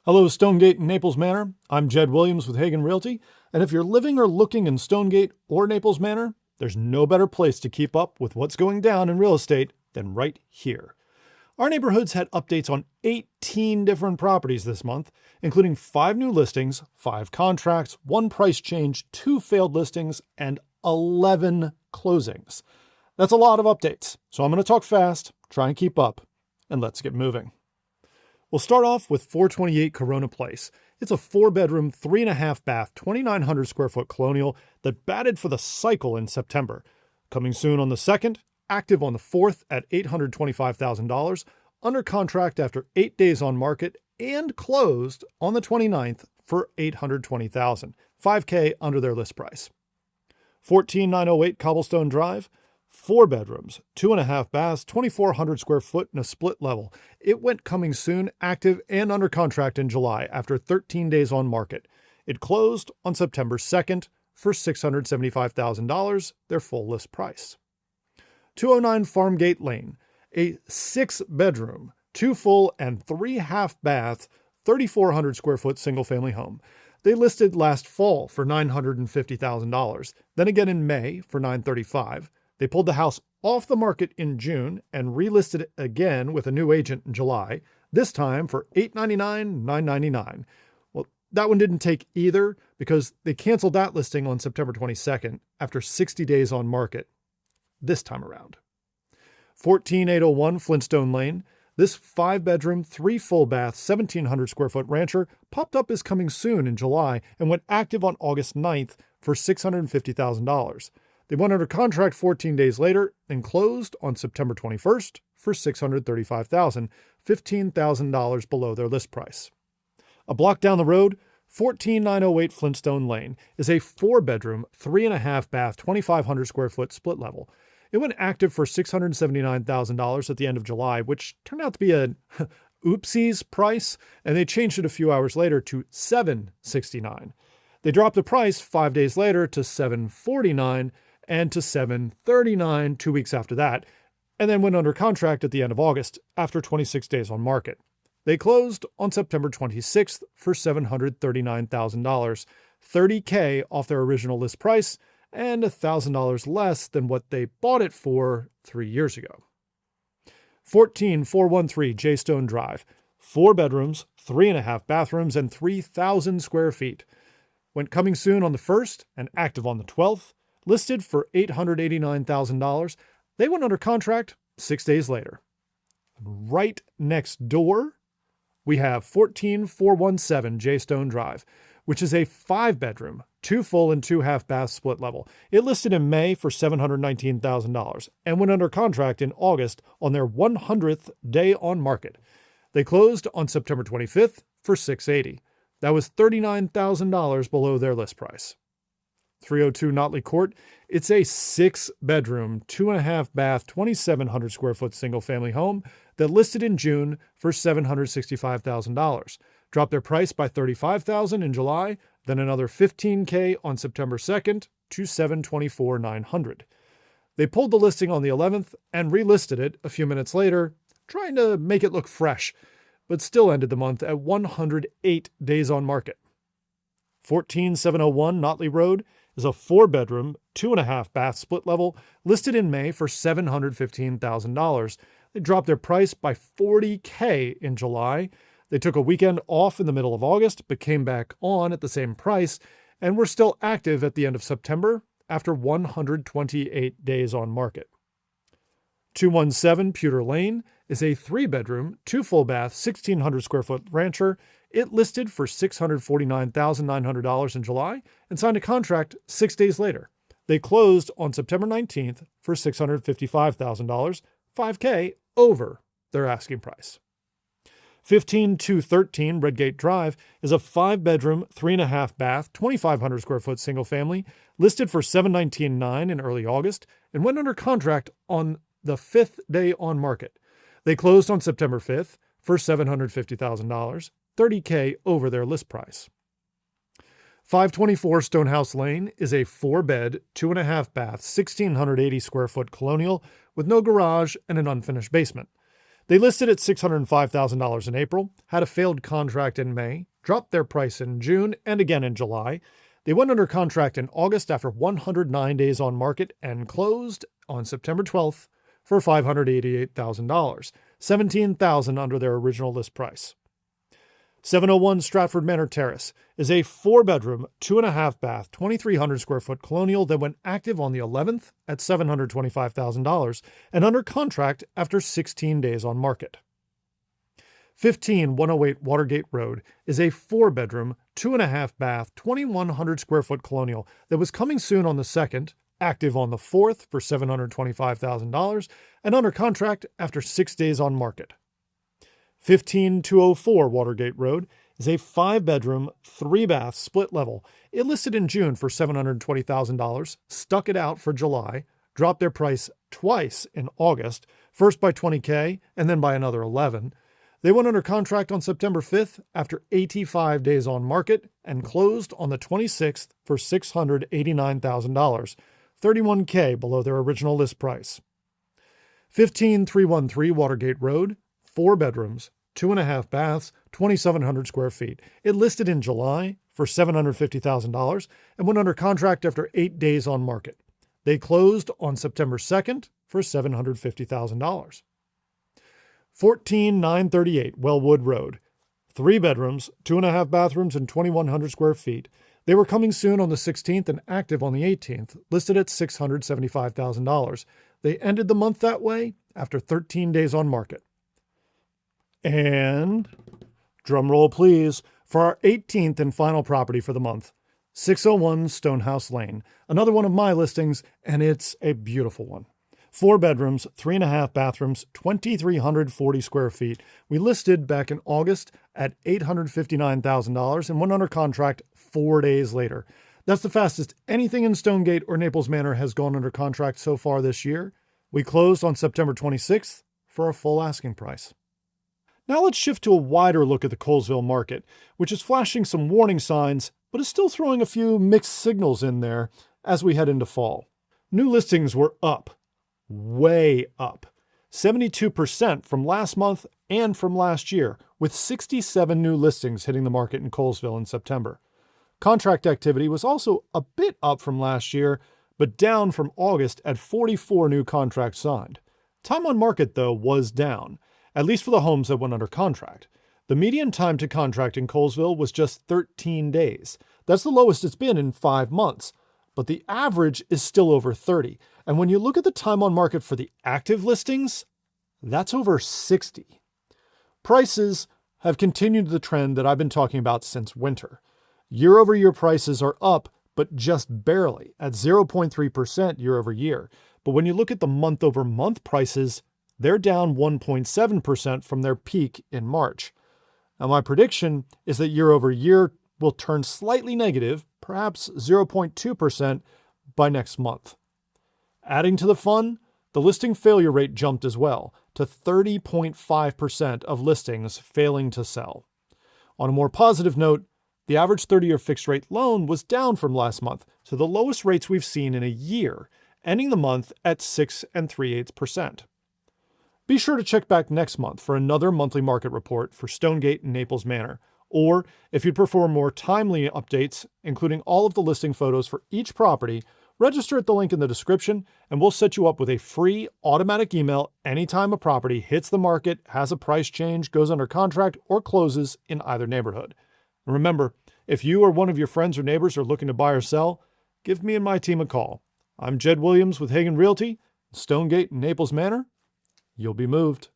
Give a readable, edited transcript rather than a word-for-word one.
Hello, Stonegate Naples Manor. I'm Jed Williams with Hagan Realty, and if you're living or looking in Stonegate or Naples Manor, there's no better place to keep up with what's going down in real estate than right here. Our neighborhoods had updates on 18 different properties this month, including 5 new listings, 5 contracts, 1 price change, 2 failed listings, and 11 closings. That's a lot of updates, so I'm going to talk fast, try and keep up, and let's get moving. We'll start off with 428 Corona Place. It's a 4-bedroom, 3.5 bath, 2,900 square foot colonial that batted for the cycle in September. Coming soon on the 2nd, active on the 4th at $825,000, under contract after 8 days on market, and closed on the 29th for $820,000, $5K under their list price. 14908 Cobblestone Drive. 4 bedrooms, 2.5 baths, 2,400 square foot and a split level. It went coming soon, active and under contract in July after 13 days on market. It closed on September 2nd for $675,000, their full list price. 209 Farmgate Lane, a 6-bedroom, 2 full and 3 half bath, 3,400 square foot single family home. They listed last fall for $950,000, then again in May for $935,000. They pulled the house off the market in June and relisted it again with a new agent in July, this time for $899,000, $999,000. Well, that one didn't take either because they canceled that listing on September 22nd after 60 days on market this time around. 14801 Flintstone Lane. This 5-bedroom, 3 full bath, 1,700 square foot rancher popped up as coming soon in July and went active on August 9th for $650,000. They went under contract 14 days later and closed on September 21st for $635,000, $15,000 below their list price. A block down the road, 14908 Flintstone Lane is a 4-bedroom, 3.5 bath, 2,500 square foot split level. It went active for $679,000 at the end of July, which turned out to be an oopsies price, and they changed it a few hours later to $769,000. They dropped the price 5 days later to $749,000 and to $739,000 2 weeks after that, and then went under contract at the end of August after 26 days on market. They closed on September 26th for $739,000, $30K off their original list price, and $1,000 less than what they bought it for 3 years ago. 14413 Jaystone Drive, 4 bedrooms, 3.5 bathrooms, and 3,000 square feet. Went coming soon on the 1st and active on the 12th, listed for $889,000. They went under contract 6 days later. Right next door, we have 14417 Jaystone Drive, which is a 5-bedroom, 2 full and 2 half bath split level. It listed in May for $719,000 and went under contract in August on their 100th day on market. They closed on September 25th for $680,000. That was $39,000 below their list price. 302 Notley Court. It's a 6-bedroom, 2.5 bath, 2,700 square foot single family home that listed in June for $765,000. Dropped their price by $35,000 in July, then another $15K on September 2nd to $724,900. They pulled the listing on the 11th and relisted it a few minutes later, trying to make it look fresh, but still ended the month at 108 days on market. 14701 Notley Road is a 4-bedroom, 2.5 bath split level listed in May for $715,000. They dropped their price by $40K in July. They took a weekend off in the middle of August, but came back on at the same price and were still active at the end of September after 128 days on market. 217 Pewter Lane is a 3-bedroom, 2 full bath, 1,600 square foot rancher. It listed for $649,900 in July and signed a contract 6 days later. They closed on September 19th for $655,000, $5K over their asking price. 15213 Redgate Drive is a 5-bedroom, 3.5 bath, 2,500 square foot single family, listed for $719,900 in early August and went under contract on the 5th day on market. They closed on September 5th for $750,000, $30K over their list price. 524 Stonehouse Lane is a 4-bed, 2.5 bath, 1,680 square foot colonial with no garage and an unfinished basement. They listed at $605,000 in April, had a failed contract in May, dropped their price in June and again in July. They went under contract in August after 109 days on market and closed on September 12th for $588,000, $17,000 under their original list price. 701 Stratford Manor Terrace is a 4-bedroom, 2.5 bath, 2,300 square foot colonial that went active on the 11th at $725,000 and under contract after 16 days on market. 15108 Watergate Road is a 4-bedroom, 2.5 bath, 2,100 square foot colonial that was coming soon on the 2nd, active on the 4th for $725,000 and under contract after 6 days on market. 15204 Watergate Road is a 5-bedroom, 3-bath, split level. It listed in June for $720,000, stuck it out for July, dropped their price twice in August, first by $20,000 and then by another $11,000. They went under contract on September 5th after 85 days on market and closed on the 26th for $689,000, $31,000 below their original list price. 15313 Watergate Road, 4 bedrooms, 2.5 baths, 2,700 square feet. It listed in July for $750,000 and went under contract after 8 days on market. They closed on September 2nd for $750,000. 14938 Wellwood Road, 3 bedrooms, 2.5 bathrooms, and 2,100 square feet. They were coming soon on the 16th and active on the 18th, listed at $675,000. They ended the month that way after 13 days on market. And, drumroll please, for our 18th and final property for the month, 601 Stonehouse Lane, another one of my listings, and it's a beautiful one. 4 bedrooms, 3.5 bathrooms, 2,340 square feet. We listed back in August at $859,000 and went under contract 4 days later. That's the fastest anything in Stonegate or Naples Manor has gone under contract so far this year. We closed on September 26th for a full asking price. Now let's shift to a wider look at the Colesville market, which is flashing some warning signs, but is still throwing a few mixed signals in there as we head into fall. New listings were up, way up, 72% from last month and from last year, with 67 new listings hitting the market in Colesville in September. Contract activity was also a bit up from last year, but down from August at 44 new contracts signed. Time on market, though, was down, at least for the homes that went under contract. The median time to contract in Colesville was just 13 days. That's the lowest it's been in 5 months, but the average is still over 30. And when you look at the time on market for the active listings, that's over 60. Prices have continued the trend that I've been talking about since winter. Year-over-year prices are up, but just barely, at 0.3% year-over-year. But when you look at the month-over-month prices, they're down 1.7% from their peak in March. Now, my prediction is that year-over-year will turn slightly negative, perhaps 0.2% by next month. Adding to the fun, the listing failure rate jumped as well, to 30.5% of listings failing to sell. On a more positive note, the average 30-year fixed-rate loan was down from last month to the lowest rates we've seen in a year, ending the month at 6 3/8%. Be sure to check back next month for another monthly market report for Stonegate and Naples Manor, or if you'd prefer more timely updates, including all of the listing photos for each property, register at the link in the description and we'll set you up with a free automatic email anytime a property hits the market, has a price change, goes under contract, or closes in either neighborhood. And remember, if you or one of your friends or neighbors are looking to buy or sell, give me and my team a call. I'm Jed Williams with Hagan Realty, Stonegate and Naples Manor. You'll be moved.